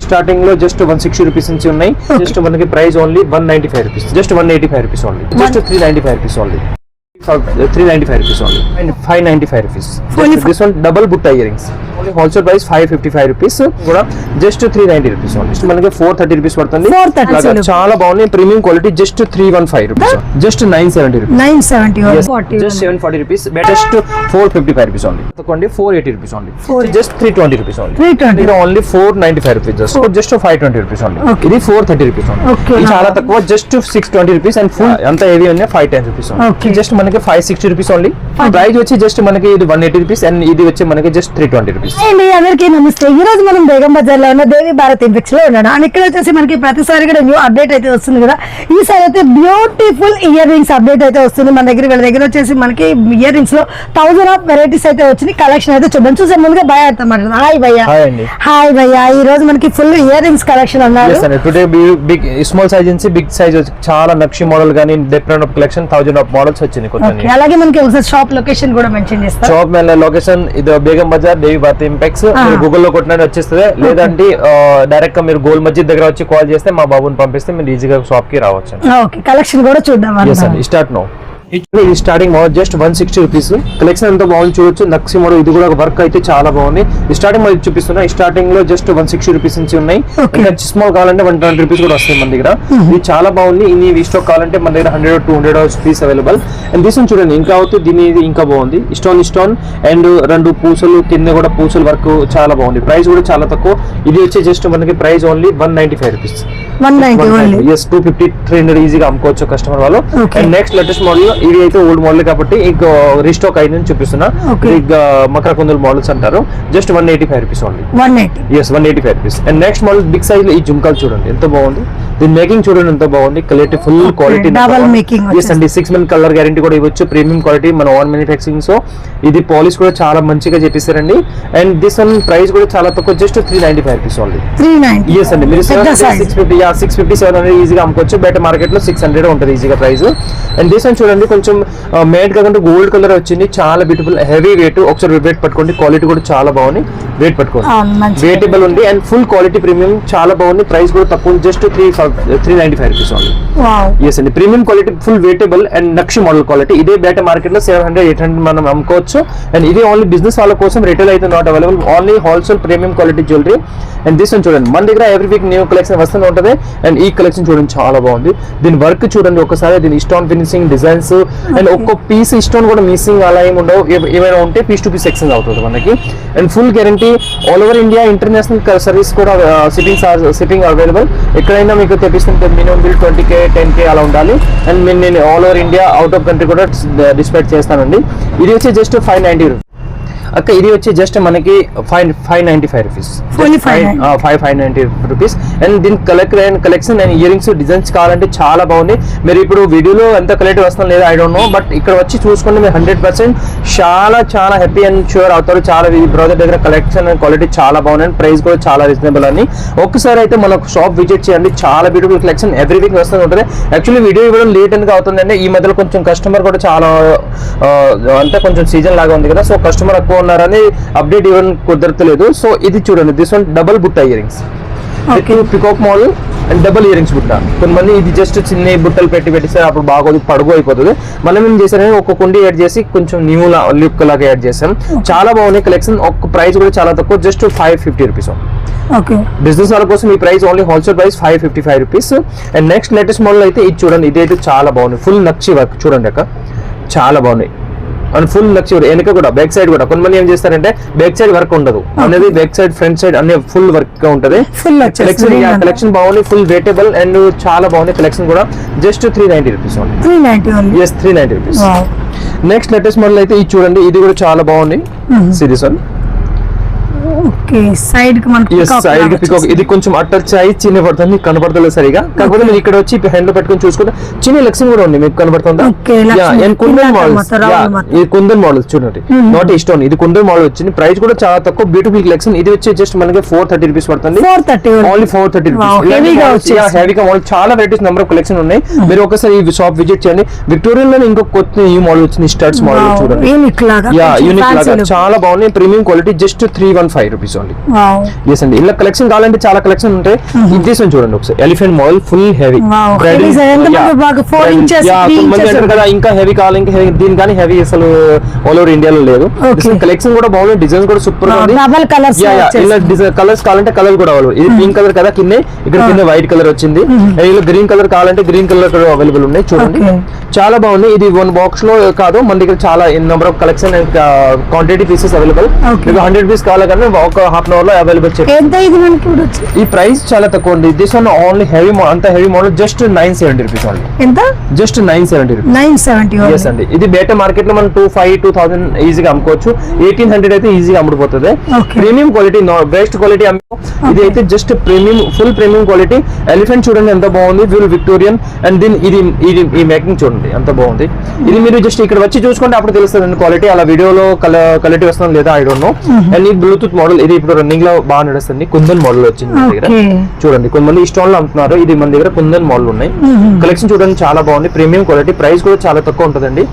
Starting లో just 160 rupees నుంచి ఉన్నాయి. జస్ట్ మనకి price only 195 rupees, just 185 rupees only, just 395 rupees only, 395 rupees only and 595 rupees. This one double butta earrings only wholesale price 555 rupees కూడా just 390 rupees only. మనకి 430 rupees పడుతుంది. చాలా బాగుంది premium quality, just 315 rupees, just 970 rupees, 970 just 740 rupees, just 455 rupees only. తక్కువండి 480 rupees only, just 320 rupees only, 320 ఇది only 495 rupees, just 520 rupees only. ఇది 430 rupees only. ఇది చాలా తక్కువ, just 620 rupees and full అంత హెవీ ఉంది 510 rupees only. Just మనకి 560 rupees only. Price వచ్చి జస్ట్ మనకి ఇది 180 రూపీస్ అండ్ ఇది వచ్చి మనకి జస్ట్ 320 రూపీస్. అండి అందరికీ నమస్తే. ఈ రోజు మనం బేగం బజార్ లో ఉన్న దేవి భారత్ ఇంపెక్స్ లో ఉన్నాను. అండ్ ఇక్కడ వచ్చేసి మనకి ప్రతిసారి కూడా న్యూ అప్డేట్ అయితే వస్తుంది కదా. ఈసారి అయితే బ్యూటిఫుల్ ఇయర్ రింగ్స్ అప్డేట్ అయితే వస్తుంది మన దగ్గర. వీళ్ళ దగ్గర వచ్చేసి మనకి ఇయర్ రింగ్స్ లో 1000 ఆఫ్ వెరైటీస్ అయితే వచ్చింది. కలెక్షన్ అయితే చూద్దాం. చూసే ముందుగా భయ అర్థం. హాయ్ భయ్య. హాయ్ భయ్య. ఈ రోజు మనకి ఫుల్ ఇయర్ రింగ్స్ కలెక్షన్ అన్నారు. టుడే బిగ్ స్మాల్ సైజ్ నుంచి బిగ్ సైజ్ చాలా నక్షి మోడల్ గానీ different of collection 1000 of models వచ్చింది. అలాగే మనకి ఒకసారి షాప్ లొకేషన్ కూడా మెన్షన్ చేస్తారు. షాప్ లొకేషన్ ఇది బేగం బజార్ దేవి భారత్ ఇంపెక్స్. మీరు గూగుల్ లో కొట్టినట్టు వచ్చేస్తుంది. లేదంటే డైరెక్ట్ గా మీరు గోల్ మస్జిద్ దగ్గర వచ్చి కాల్ చేస్తే మా బాబుని పంపిస్తే మీరు ఈజీగా షాప్ కి రావచ్చు. ఓకే కలెక్షన్ కూడా చూద్దాం. Start no. ఇది starting model just 160 rupees. Collection ఎంతో బాగుంది చూడొచ్చు. నక్సి మోడల్ ఇది కూడా వర్క్ అయితే చాలా బాగుంది. స్టార్టింగ్ మోడల్ చూపిస్తున్నా. స్టార్టింగ్ లో జస్ట్ 160 రూపీస్ నుంచి ఉన్నాయి. ఇంకా స్మాల్ కావాలంటే 120 రూపీస్ కూడా వస్తాయి మన దగ్గర. ఇది చాలా బాగుంది. ఇన్ని స్టాక్ కావాలంటే మన దగ్గర 100-200 రూపీస్ అవైలబుల్. అండ్ తీసుకుని చూడండి ఇంకా అవుతుంది. దీని ఇంకా బాగుంది. స్టోన్ అండ్ 2 పూసలు కింద కూడా పూసలు వర్క్ చాలా బాగుంది. ప్రైస్ కూడా చాలా తక్కువ. ఇది వచ్చి జస్ట్ మనకి ప్రైస్ ఓన్లీ 195 రూపీస్. 250-300 ఈజీగా అమ్ముకోవచ్చు కస్టమర్ వాళ్ళు. అండ్ నెక్స్ట్ లేటెస్ట్ మోడల్ ఇది అయితే ఓల్డ్ మోడల్ కాబట్టి ఇంకా రీస్టాక్ అయిందని చూపిస్తున్నా. మకర కుందల్ మోడల్స్ అంటారు. Just 185 rupees only. 185 rupees. And next model big size లో ఈ జుంకాలు చూడండి ఎంత బాగుంది. దీని మేకింగ్ చూడండి ఎంత బాగుంది. Quality full quality. 6 month colour guarantee కూడా ఇవ్వచ్చు. ప్రీమియం క్వాలిటీ మన ఓన్ మ్యానుఫ్యాక్చరింగ్. సో ఇది పాలిష్ కూడా చాలా మంచిగా చేపిస్తారండి. అండ్ దిస్ వన్ ప్రైస్ కూడా చాలా తక్కువ. Just 395 rupees only. 390 అండి. మీరు 650-700 ఈజీగా అమ్ముకోవచ్చు. బయట మార్కెట్ లో 600 ఉంటుంది ఈజీగా ప్రైస్. అండ్ దిస్ వన్ చూడండి కొంచెం మేడ్ కాకుండా గోల్డ్ కలర్ వచ్చింది. చాలా బ్యూటిఫుల్ హెవీ వెయిట్. ఒకసారి వెయిట్ పట్టుకోండి. క్వాలిటీ కూడా చాలా బాగుంది. వెయిట్ పట్టుకోండి. వెయిటబుల్ ఉంది అండ్ ఫుల్ క్వాలిటీ ప్రీమియం చాలా బాగుంది. ప్రైస్ కూడా తక్కువ. Just 395 rupees only. ఎస్ అండి. Premium quality full weightable and nakshi model quality. ఇదే బయట మార్కెట్ లో 700-800 మనం అమ్ముకోవచ్చు. అండ్ ఇది ఓన్లీ బిజినెస్ వాళ్ళ కోసం. రిటైల్ అయితే not available. Only wholesale premium quality jewellery. And this one చూడండి మన దగ్గర ఎవ్రీ వీక్ న్యూ కలెక్షన్ వస్తూనే ఉంటుంది. అండ్ ఈ కలెక్షన్ చూడండి చాలా బాగుంది. దీని వర్క్ చూడండి ఒకసారి. దీని స్టోన్ ఫినిషింగ్ డిజైన్స్ అండ్ ఒక్క పీస్ స్టోన్ కూడా మిస్సింగ్ అలా ఏమి ఉండవు. ఏమైనా ఉంటే పీస్ టు పీస్ ఎక్స్చేంజ్ అవుతుంది మనకి. And full guarantee. All over India international service కూడా షిప్పింగ్ అవైలబుల్. ఎక్కడైనా మీకు తెప్పిస్తుంటే మినిమం బిల్ 20K 10K అలా ఉండాలి. అండ్ నేను all over India out of country కూడా డిస్పాచ్ చేస్తానండి. ఇది వచ్చి జస్ట్ 590 రూపీస్. అక్క ఇది వచ్చి జస్ట్ మనకి 595 రూపీస్. 590 రూపీస్. అండ్ దీని collection and ear rings designs కావాలంటే చాలా బాగుంది. మీరు ఇప్పుడు వీడియోలో ఎంత క్వాలిటీ వస్తుందో లేదా ఐ డోంట్ నో. బట్ ఇక్కడ వచ్చి చూసుకుంటే మీరు 100% చాలా హ్యాపీ అండ్ షూర్ అవుతారు. చాలా ఈ బ్రదర్ దగ్గర కలెక్షన్ అండ్ క్వాలిటీ చాలా బాగుంది. ప్రైస్ కూడా చాలా రీజనబుల్ అని. ఒక్కసారి అయితే మన షాప్ విజిట్ చేయండి. చాలా బ్యూటిఫుల్ కలెక్షన్ ఎవ్రీ వీక్ వస్తూ ఉంటుంది. యాక్చువల్లీ వీడియో ఇవ్వడం లేట్ ఎందుకు అవుతుందంటే ఈ మధ్యలో కొంచెం కస్టమర్ కూడా చాలా అంటే కొంచెం సీజన్ లాగా ఉంది కదా. సో కస్టమర్ ఎక్కువ ఉన్నారని అప్డేట్ ఇవ్వడం కుదరతలేదు. సో ఇది చూడండి. దిస్ వన్ డబుల్ బుట్ట ear rings. Peacock model and double ear rings బుట్ట. కొంతమంది ఇది జస్ట్ చిన్న బుట్టలు పెట్టిస్తే అప్పుడు బాగోదు, పడుగు అయిపోతుంది. మనం ఏం చేసాం ఒక కుండి యాడ్ చేసి కొంచెం న్యూ లుక్ లాగా యాడ్ చేసాం. చాలా బాగున్నాయి కలెక్షన్. ఒక ప్రైస్ కూడా చాలా తక్కువ. Just 550 rupees. బిజినెస్ వాళ్ళ కోసం ఈ price only wholesale price 555 rupees. And next latest model అయితే ఇది చూడండి. ఇదైతే చాలా బాగుంది. ఫుల్ నక్షి వర్క్ చూడండి అక్క. చాలా బాగున్నాయి. అండ్ ఫుల్ నక్షి వెనక కూడా బ్యాక్ సైడ్ కూడా. కొంతమంది ఏం చేస్తారంటే బ్యాక్ సైడ్ వర్క్ ఉండదు అనేది బ్యాక్ సైడ్ ఫ్రంట్ సైడ్ అన్ని ఫుల్ వర్క్ గా ఉంటది. కలెక్షన్ బాగుంది. ఫుల్ వెయిటబుల్ అండ్ చాలా బాగుంది కలెక్షన్ కూడా. Just 390 rupees only. 390 rupees. Next latest model అయితే ఇది చూడండి. ఇది కూడా చాలా బాగుంది. Series one. సైడ్ కి పికాక్. ఇది కొంచెం అటాచ్ అయ్యి చిన్న పడుతుంది. కనపడతలేదు సరిగా. కాకపోతే మీరు ఇక్కడ వచ్చి హ్యాండ్ లో పెట్టుకుని చూసుకుంటే చిన్న లక్ష్యం కూడా ఉంది. మీకు కనపడుతుందా? కుందన్ మోడల్స్. ఇది కుందన్ మోడల్స్ చూడండి. Not stone. ఇది కుందన్ మోడల్ వచ్చింది. ప్రైస్ కూడా చాలా తక్కువ. Beautiful collection. ఇది వచ్చి జస్ట్ మనకి 430 రూపీస్ పడుతుంది. Only 430 rupees. హెవీగా మోడల్ చాలా వెరైటీస్ నెంబర్ ఆఫ్ కలెక్షన్ ఉన్నాయి. మీరు ఒకసారి ఈ షాప్ విజిట్ చేయండి. విక్టోరియా లో ఇంకో కొత్త ఈ మోడల్ వచ్చింది. స్టడ్స్ మోడల్ చూడండి. యూనిక్ లాగా చాలా బాగుంది. Premium quality. Just 315 715 rupees only. Yes అండి, ఇలా కలెక్షన్ కావాలంటే చాలా కలెక్షన్ ఉంటాయి. ఇది చూడండి ఒకసారి ఎలిఫెంట్ మోడల్ ఫుల్ హెవీ కదా, ఇంకా హెవీ కావాలి, ఇంకా హెవీ దీని కానీ హెవీ అసలు ఆల్ ఓవర్ ఇండియాలో లేదు. కలెక్షన్ కూడా బాగుంది, డిజైన్స్ కూడా సూపర్ గా ఉంది. కలర్స్ కావాలంటే కలర్ కూడా అవైలబుల్. ఇది పింక్ కలర్ కదా, కింద ఇక్కడ కింద వైట్ కలర్ వచ్చింది. ఇలా గ్రీన్ కలర్ కావాలంటే గ్రీన్ కలర్ కూడా అవైలబుల్ ఉన్నాయి. చూడండి చాలా బాగుంది. ఇది 1 బాక్స్ లో కాదు, మన దగ్గర చాలా number of collection quantity pieces available. మీకు 100 పీస్ కావాలి కానీ ఒక హాఫ్ అన్ అవర్ లో అవైలబుల్. ఈ ప్రైస్ చాలా తక్కువ ఉంది. దిస్ వన్ ఓన్లీ హెవీ, అంత heavy model just 970 rupees only. ఎంత? Just 970 rupees. 970. yes అండి. ఇది బయట మార్కెట్ లో మనం 2500-2000 ఈజీగా అమ్ముకోవచ్చు. 1800 అయితే ఈజీగా అమ్ముడుపోతుంది. Premium quality, best quality. ఇది అయితే just premium, full premium quality. Elephant చూడండి ఎంత బాగుంది, ఫుల్ విక్టోరియన్. అండ్ దీని ఇది ఈ మేకింగ్ చూడండి ఎంత బాగుంది. ఇది మీరు జస్ట్ ఇక్కడ వచ్చి చూసుకుంటే అప్పుడు తెలుస్తుంది క్వాలిటీ. అలా వీడియోలో క్వాలిటీ వస్తుందో లేదా ఐ డోంట్ నో. అండ్ ఈ బ్లూటూత్ మోడల్, ఇది ఇప్పుడు రన్నింగ్ లో బాగా నడుస్తుంది. కుందన్ మోడల్ వచ్చింది మన దగ్గర. చూడండి కొంతమంది ఈ స్టోన్ లో అమ్ముతున్నారు, ఇది మన దగ్గర కుందన్ మోడల్ ఉన్నాయి. కలెక్షన్ చూడండి చాలా బాగుంది, ప్రీమియం క్వాలిటీ. ప్రైస్ కూడా చాలా తక్కువ ఉంటుందండి.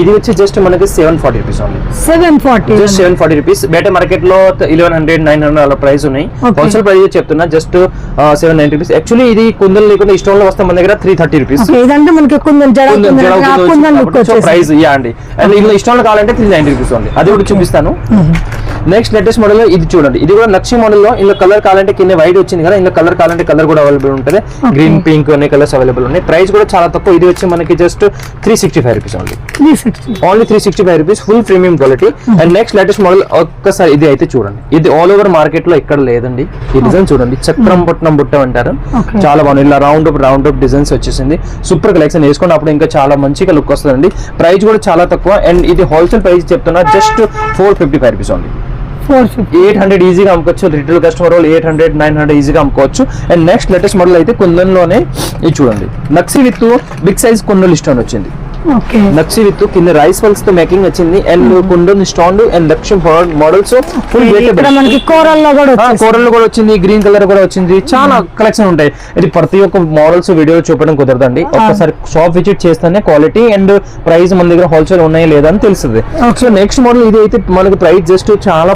ఇది వచ్చి జస్ట్ మనకి 740 రూపీస్ ఓన్లీ. 740 రూపీస్. బయట మార్కెట్ లో 1100-900 అలా ప్రైస్ ఉన్నాయి. హోల్సేల్ ప్రైస్ చెప్తున్నా, జస్ట్ 790 రూపీస్. యాక్చువల్లీ ఇది కుందన్ లేకుండా ఈ స్టోన్ లో వస్తే మన దగ్గర 330 రూపీస్ ప్రైస్. యా అండి. అండ్ ఇలా ఈ స్టోన్ లో కావాలంటే 390 రూపీస్ ఓన్లీ. అది కూడా చూపిస్తాను. నెక్స్ట్ లేటెస్ట్ మోడల్ ఇది చూడండి. ఇది కూడా నక్షి మోడల్ లో ఇలా కలర్ కావాలంటే కింద వైట్ వచ్చింది కదా, ఇలా కలర్ కావాలంటే కలర్ కూడా అవైలబుల్ ఉంటుంది. గ్రీన్, పింక్ అనే కలర్స్ అవైలబుల్ ఉన్నాయి. ప్రైస్ కూడా చాలా తక్కువ. ఇది వచ్చి మనకి just 365 rupees only. Only 365 rupees. Full premium quality. And next latest model ఒక్కసారి ఇది అయితే చూడండి. ఇది ఆల్ ఓవర్ మార్కెట్ లో ఎక్కడ లేదండి. ఈ డిజైన్ చూడండి, చక్రం పట్నం బుట్ట అంటారు. చాలా బాగుంది. ఇలా రౌండ్ అప్ డిజైన్స్ వచ్చేసింది. సూపర్ కలెక్షన్ వేసుకుని అప్పుడు ఇంకా చాలా మంచిగా లుక్ వస్తుందండి. ప్రైస్ కూడా చాలా తక్కువ. అండ్ ఇది హోల్సేల్ ప్రైస్ చెప్తున్నా, జస్ట్ 455 రూపీస్ ఓన్లీ. 800 ఈజీగా అమ్ముకోవచ్చు. రిటైల్ కస్టమర్ వాళ్ళు 800-900 ఈజీగా అమ్ముకోవచ్చు. అండ్ నెక్స్ట్ లేటెస్ట్ మోడల్ అయితే కుందన్ లోనే ఇది చూడండి, నక్సీ with big size Kundal stone వచ్చింది. నక్షి విత్ కింద రైస్ పల్స్ తో మేకింగ్ వచ్చింది. అండ్ కుండన్ స్టాండ్ అండ్ లక్ష్యం మోడల్స్ ఫుల్ కోరల్లో కూడా వచ్చింది, గ్రీన్ కలర్ కూడా వచ్చింది. చాలా కలెక్షన్ ఉంటాయి. ఇది ప్రతి ఒక్క మోడల్స్ వీడియో చూపడం కుదరదండి. ఒక్కసారి షాప్ విజిట్ చేస్తేనే క్వాలిటీ అండ్ ప్రైస్ మన దగ్గర హోల్సేల్ ఉన్నాయా లేదా అని తెలుస్తుంది. సో నెక్స్ట్ మోడల్ ఇది అయితే మనకి ప్రైస్ జస్ట్ చాలా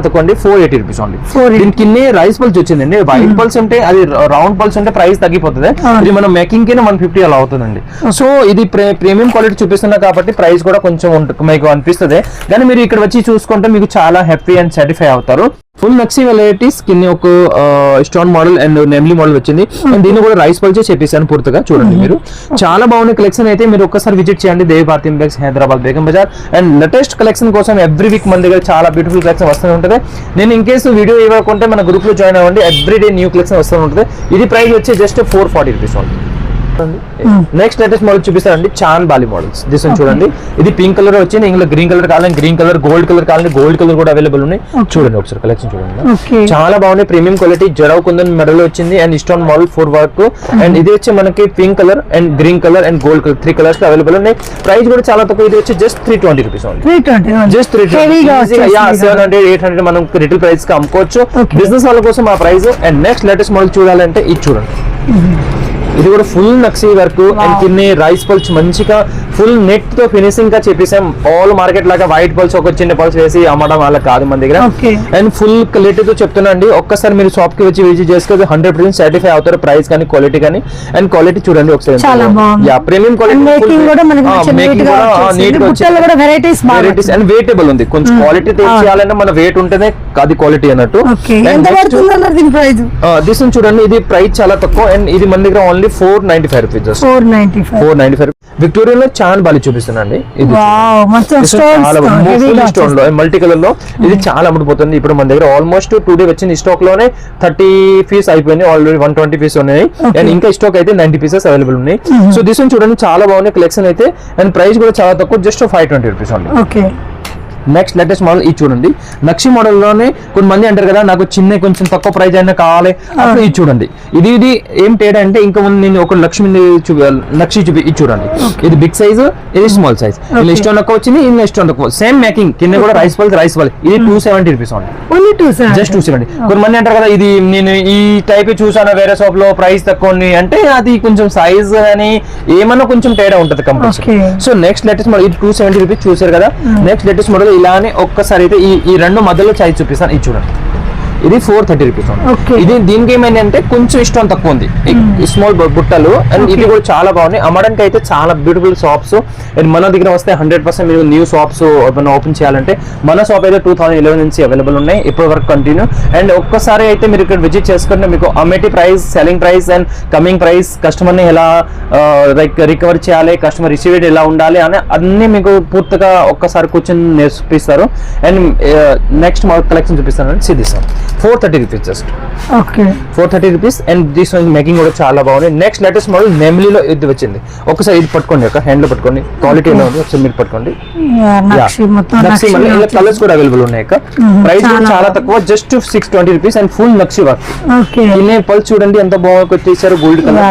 తక్కువ అండి, 480 రూపీస్ ఓన్లీ. దీని కింద రైస్ పల్స్ వచ్చిందండి. వైట్ పల్స్ ఉంటే అది రౌండ్ పల్స్ ఉంటే ప్రైస్ తగ్గిపోతుంది. ఇది మనం మేకింగ్ కి 150 అలా అవుతుందండి. సో ఇది ప్రీమియం క్వాలిటీ చూపిస్తున్నా కాబట్టి ప్రైస్ కూడా కొంచెం మీకు అనిపిస్తుంది. కానీ మీరు ఇక్కడ వచ్చి చూసుకుంటే మీకు చాలా హ్యాపీ అండ్ సాటిస్ఫై అవుతారు. ఫుల్ నక్సీ వెరైటీస్ కింద ఒక స్టోన్ మోడల్ అండ్ నెమ్లీ మోడల్ వచ్చింది. అండ్ దీన్ని కూడా రైస్ పల్చే చెప్పేసాను పూర్తిగా. చూడండి మీరు చాలా బాగుంది కలెక్షన్. అయితే మీరు ఒక్కసారి విజిట్ చేయండి Devi Bharathi Impex Hyderabad Begum Bazaar. And latest collection కోసం ఎవ్రీ వీక్ మన దగ్గర చాలా బ్యూటిఫుల్ కలెక్షన్ వస్తూ ఉంటుంది. నేను ఇన్ కేసు వీడియో ఇవ్వకుంటే మన గ్రూప్ లో జాయిన్ అవ్వండి. ఎవ్రీ డే న్యూ కలెక్షన్ వస్తూ ఉంటుంది. ఇది ప్రైస్ వచ్చి జస్ట్ 440 రూపీస్ ఉంది. నెక్స్ట్ లేటెస్ట్ మోడల్ చూపిస్తారండి, చాన్ బాలి మోడల్స్. దిస్ చూడండి, ఇది పింక్ కలర్ వచ్చింది. ఇందులో గ్రీన్ కలర్ కావాలంటే గ్రీన్ కలర్, గోల్డ్ కలర్ కావాలంటే గోల్డ్ కలర్ కూడా అవైలబుల్ ఉన్నాయి. చూడండి ఒకసారి కలెక్షన్ చూడండి, చాలా బాగున్నాయి. ప్రీమియం క్వాలిటీ జరావ్ కుందన్ మెడల్ వచ్చింది. And stone model 4 work. And ఇది వచ్చి మనకి pink colour and green colour and gold colour 3 colours available ఉన్నాయి. ప్రైస్ కూడా చాలా తక్కువ. ఇది వచ్చి జస్ట్ 320 రూపీస్ జస్ట్ 700-800 మనం రిటైల్ ప్రైస్ కి అమ్ముకోవచ్చు. బిజినెస్ వాళ్ళ కోసం ఆ price. And next latest model చూడాలంటే ఇది చూడండి. ఇది కూడా ఫుల్ నక్సీ వర్క్ అండ్ కింద రైస్ పల్స్ మంచిగా ఫుల్ నెట్ తో ఫినిషింగ్ గా చెప్పేసాం. ఆల్ మార్కెట్ లాగా వైట్ పల్స్ ఒక చిన్న పల్స్ వేసి అమ్మడం అలా కాదు మన దగ్గర. అండ్ ఫుల్ క్వాలిటీ తో చెప్తున్నా అండి. ఒక్కసారి మీరు షాప్ కి వచ్చి విజిట్ చేసుకుంటే 100% సాటిస్ఫై అవుతారు. ప్రైస్ కానీ క్వాలిటీ కానీ. అండ్ క్వాలిటీ చూడండి ఒకసారి, ప్రీమియం క్వాలిటీ, వెరైటీస్ అండ్ వెయిటబుల్ ఉంది. కొంచెం క్వాలిటీ చేయాలంటే మన వెయిట్ ఉంటేనే అది క్వాలిటీ అన్నట్టు. దిస్ చూడండి, ఇది ప్రైస్ చాలా తక్కువ. అండ్ ఇది మన దగ్గర ఓన్లీ 495 రూపీస్. 495. విక్టోరియా చాన్ బాలి చూపిస్తున్నాండి. ఇది స్టోన్ లో మల్టీ కలర్ లో ఇది చాలా అమ్ముడుపోతుంది. ఇప్పుడు మన దగ్గర ఆల్మోస్ట్ 2 డే వచ్చింది. స్టాక్ లోనే 30 పీస్ అయిపోయినాయి. ఆల్రెడీ 120 పీస్ ఉన్నాయి. అండ్ ఇంకా స్టాక్ అయితే 90 పీసెస్ అవైలబుల్ ఉన్నాయి. సో దిస్ చూడండి, చాలా బాగున్నాయి కలెక్షన్ అయితే. అండ్ ప్రైస్ కూడా చాలా తక్కువ, just 520 rupees only. Next latest model ఇది చూడండి. నక్షి మోడల్ లోనే కొంతమంది అంటారు కదా, నాకు చిన్న కొంచెం తక్కువ ప్రైస్ అయినా కావాలి. అప్పుడు ఇది చూడండి. ఇది ఏం తేడా అంటే ఇంకా నేను ఒక నక్షి చూపి ఇది చూడండి. ఇది బిగ్ సైజ్, ఇది స్మాల్ సైజ్. ఇలా ఇష్టం తక్కువ వచ్చింది, ఇలా ఇష్టం తక్కువ. సేమ్ మేకింగ్ కింద కూడా రైస్ పల్. ఇది 270 రూపీస్ ఓన్లీ. జస్ట్ 270. కొంతమంది అంటారు కదా, ఇది నేను ఈ టైప్ చూసాను వేరే షాప్ లో ప్రైస్ తక్కువ అంటే అది కొంచెం సైజ్ అని ఏమన్నా కొంచెం తేడా ఉంటుంది compulsory. So next latest model ఇది 270 రూపీస్ చూసారు కదా. నెక్స్ట్ లేటెస్ట్ మోడల్ మధ్యలో ఇలానే ఒక్కసారి అయితే ఈ రెండు మధ్యలో సైజ్ చూపిస్తాను. ఇది చూడండి, ఇది 430 రూపీస్. ఇది దీనికి ఏమైంది అంటే కొంచెం ఇష్టం తక్కువ ఉంది, స్మాల్ బుట్టలు. అండ్ ఇది కూడా చాలా బాగున్నాయి, అమ్మడానికి అయితే చాలా బ్యూటిఫుల్ షాప్స్. అండ్ మన దగ్గర వస్తే 100% మీరు న్యూ షాప్స్ ఓపెన్ చేయాలంటే మన షాప్ అయితే 2011 నుంచి అవైలబుల్ ఉన్నాయి, ఇప్పటి వరకు కంటిన్యూ. అండ్ ఒక్కసారి అయితే మీరు ఇక్కడ విజిట్ చేసుకుంటే మీకు అమ్మేటి price, selling price and coming price, కస్టమర్ని ఎలా రికవర్ చేయాలి, కస్టమర్ రిసీవ్ ఎలా ఉండాలి అని అన్ని మీకు పూర్తిగా ఒక్కసారి కూర్చొని నేర్పిస్తారు. అండ్ నెక్స్ట్ కలెక్షన్ చూపిస్తాను, సిద్ధిస్తాను. 430 rupees just. Okay, 430 rupees. And these making కూడా చాలా బాగుంది. నెక్స్ట్ లేటెస్ట్ మోడల్ నెమ్లీలో ఇది వచ్చింది. ఒకసారి ఇది పట్టుకోండి, ఒక హ్యాండ్ లో పట్టుకోండి, క్వాలిటీ ఎలా ఉంది ఒకసారి మీరు పట్టుకోండి. కలర్స్ కూడా అవైలబుల్ ఉన్నాయి. ప్రైస్ కూడా చాలా తక్కువ, just 620 rupees. And full nakshi work. ఇన్నే పల్స్ చూడండి ఎంత బాగా కొట్టేశారు, గోల్డ్ కలర్.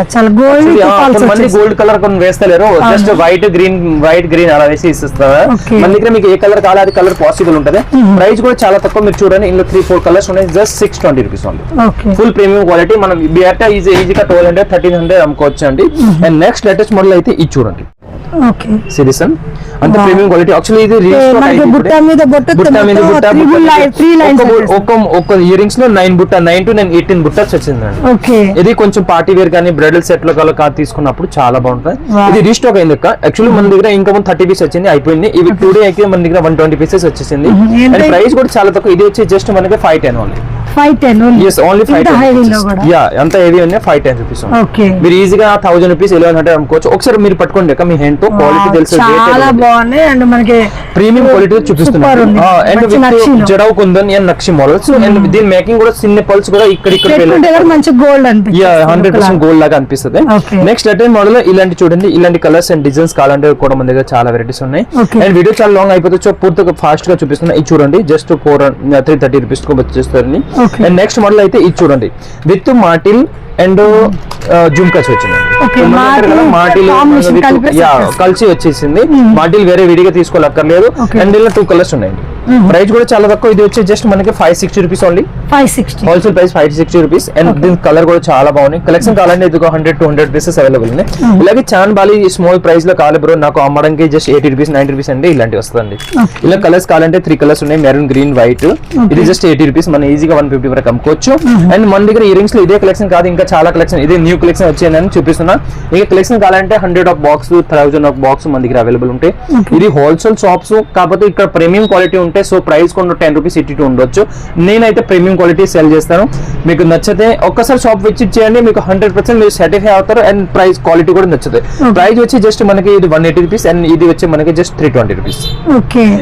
మంది గోల్డ్ కలర్ కొన్ని వేస్తలేరు, జస్ట్ వైట్ గ్రీన్ అలా వేసి ఇస్తారు. మన దగ్గర మీకు ఏ కలర్ కావాలి అది కలర్ పాసిబుల్ ఉంటుంది. ప్రైస్ కూడా చాలా తక్కువ, మీరు చూడండి ఇందులో 3-4 కలర్స్ ఉన్నాయి. Just 620 rupees only. Full premium quality. మనం బయట ఈజీగా 1200-1300 అమ్ముకోవచ్చు అండి. అండ్ నెక్స్ట్ లేటెస్ట్ మోడల్ అయితే ఇది చూడండి, సిరిసన్ అంత ప్రీమియం క్వాలిటీ. యాక్చువల్లీ ఇది బుట్ట మీద ఒక ఇయర్ రింగ్స్ లో 9 to 18 బుట్టస్ వచ్చిందండి. ఇది కొంచెం పార్టీ వేర్ కానీ బ్రైడల్ సెట్ లో తీసుకున్నప్పుడు చాలా బాగుంటుంది. ఇది రీస్టాక్ అయింది. యాక్చువల్లీ మన దగ్గర ఇంకా 30 పీస్ వచ్చింది, అయిపోయింది. ఇవి 2 డే అయితే మన దగ్గర 120 పీసెస్ వచ్చేసింది. అండ్ ప్రైస్ కూడా చాలా తక్కువ, ఇది వచ్చి జస్ట్ మనకి 510 ఓన్లీ. 510 అంత హెవీ ఉన్నాయి. 510 రూపీస్. మీరు ఈజీగా 1000 రూపీస్ 1100 అమ్ముకోవచ్చు. ఒకసారి మీరు పట్టుకోండి మీ హ్యాండ్ తో, క్వాలిటీ తెలుసు, చాలా బాగున్నాయి. అండ్ మనకి ప్రీమియం క్వాలిటీ చూపిస్తున్నారు. And jadau kundan and nakshi models. And దీని మేకింగ్ కూడా చిన్న పల్స్ కూడా ఇక్కడ మంచి గోల్డ్ అనిపిస్తుంది. 100% గోల్డ్ లాగా అనిపిస్తుంది. నెక్స్ట్ లేటెస్ట్ మోడల్ ఇలాంటి చూడండి, ఇలాంటి కలర్స్ అండ్ డిజైన్స్ కావాలంటే కూడా మన దగ్గర చాలా వెరైటీస్ ఉన్నాయి. అండ్ వీడియో చాలా లాంగ్ అయిపోతుంది, పూర్తిగా ఫాస్ట్ గా చూపిస్తున్నా. ఇది చూడండి, జస్ట్ 330 రూపీస్ వచ్చేస్తుంది. అండ్ నెక్స్ట్ మోడల్ అయితే ఇది చూడండి, విత్ మాటిల్ అండ్ జుమ్కాస్ వచ్చింది. కలిసి వచ్చేసింది. మాటిల్ వేరే విడిగా తీసుకోవాలక్కర్లేదు. అండ్ ఇలా 2 కలర్స్ ఉన్నాయండి. ప్రైస్ కూడా చాలా తక్కువ, ఇది వచ్చి జస్ట్ మనకి 560 rupees only. 560 wholesale price 560 rupees. And దీని కలర్ కూడా చాలా బాగుంది. కలెక్షన్ కావాలంటే ఇది 100-200 పీసెస్ అవైలబుల్ ఉన్నాయి. ఇలాగే చాన్ బాలి స్మాల్ ప్రైస్ లో కావాలి బ్రో నాకు అమ్మడానికి జస్ట్ 80 రూపీస్ 90 రూపీస్ అండి ఇలాంటివి వస్తుంది. ఇలా కలర్స్ కావాలంటే 3 కలర్స్ ఉన్నాయి, మెరూన్ గ్రీన్ వైట్. ఇది జస్ట్ 80 రూపీస్, మనం ఈజీగా 150 వరకు అమ్ముకోవచ్చు. అండ్ మన దగ్గర ఇయర్ రింగ్స్ లో ఇదే కలెక్షన్ కాదు, ఇంకా చాలా కలెక్షన్, ఇదే న్యూ కలెక్షన్ వచ్చేదని చూపిస్తున్నా. ఇంకా కలెక్షన్ కావాలంటే 100 ఆఫ్ బాక్స్ 1000 ఆఫ్ బాక్స్ మన దగ్గర అవైలబుల్ ఉంటాయి. ఇది హోల్సేల్ షాప్స్, కాకపోతే ఇక్కడ ప్రీమియం క్వాలిటీ ఉంటాయి. సో ప్రైస్ కూడా 10 రూపీస్ ఇటు ఉండొచ్చు. నేనైతే ప్రీమియం క్వాలిటీ సెల్ చేస్తాను. మీకు నచ్చితే ఒక్కసారి షాప్ విజిట్ చేయండి, మీకు 100% మీరు సాటిస్ఫై అవుతారు. అండ్ ప్రైస్ క్వాలిటీ కూడా నచ్చుతాయి. ప్రైస్ వచ్చి జస్ట్ మనకి ఇది 180 రూపీస్ అండ్ ఇది వచ్చి మనకి జస్ట్ 320 రూపీస్.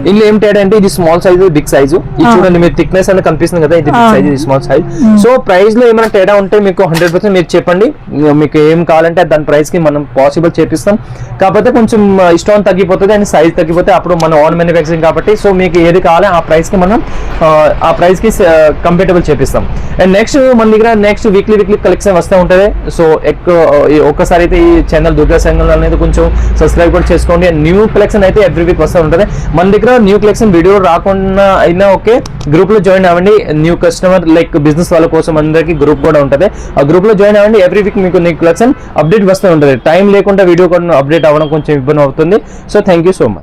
ఇందులో ఏం తేడా అంటే ఇది స్మాల్ సైజ్ బిగ్ సైజ్. ఇది చూడండి, మీరు థిక్నెస్ అనేది కనిపిస్తుంది కదా, ఇది బిగ్ సైజ్ ఇది స్మాల్ సైజ్. సో ప్రైస్ లో ఏమైనా తేడా ఉంటే మీకు 100% మీరు చెప్పండి, మీకు ఏం కావాలంటే దాని ప్రైస్ కి మనం పాసిబుల్ చేపిస్తాం. కాకపోతే కొంచెం ఇష్టం తగ్గిపోతుంది అండ్ సైజ్ తగ్గిపోతే అప్పుడు మన ఓన్ మ్యానుఫ్యాక్చరింగ్ కాబట్టి సో మీకు ఏది కావాలి ఆ ప్రైస్ కి మనం ఆ ప్రైస్ కి కంపేటబుల్ చేపిస్తాం. అండ్ నెక్స్ట్ మన దగ్గర నెక్స్ట్ వీక్లీ కలెక్షన్ వస్తూ ఉంటుంది. సో ఒక్కసారి అయితే ఈ ఛానల్ దుర్గా సంఘం అనేది కొంచెం సబ్స్క్రైబ్ కూడా చేసుకోండి. అండ్ న్యూ కలెక్షన్ అయితే ఎవ్రీ వీక్ వస్తూ ఉంటుంది. మన దగ్గర న్యూ కలెక్షన్ వీడియో రాకుండా అయినా ఓకే, గ్రూప్ లో జాయిన్ అవ్వండి. న్యూ కస్టమర్ లైక్ బిజినెస్ వాళ్ళ కోసం అందరికి గ్రూప్ కూడా ఉంటుంది. ఆ గ్రూప్ లో జాయిన్ అవ్వండి. ఎవ్రీ వీక్ మీకు న్యూ కలెక్షన్ అప్డేట్ వస్తూ ఉంటుంది. టైం లేకుండా వీడియో కూడా అప్డేట్ అవ్వడం కొంచెం ఇబ్బంది అవుతుంది. So thank you so much.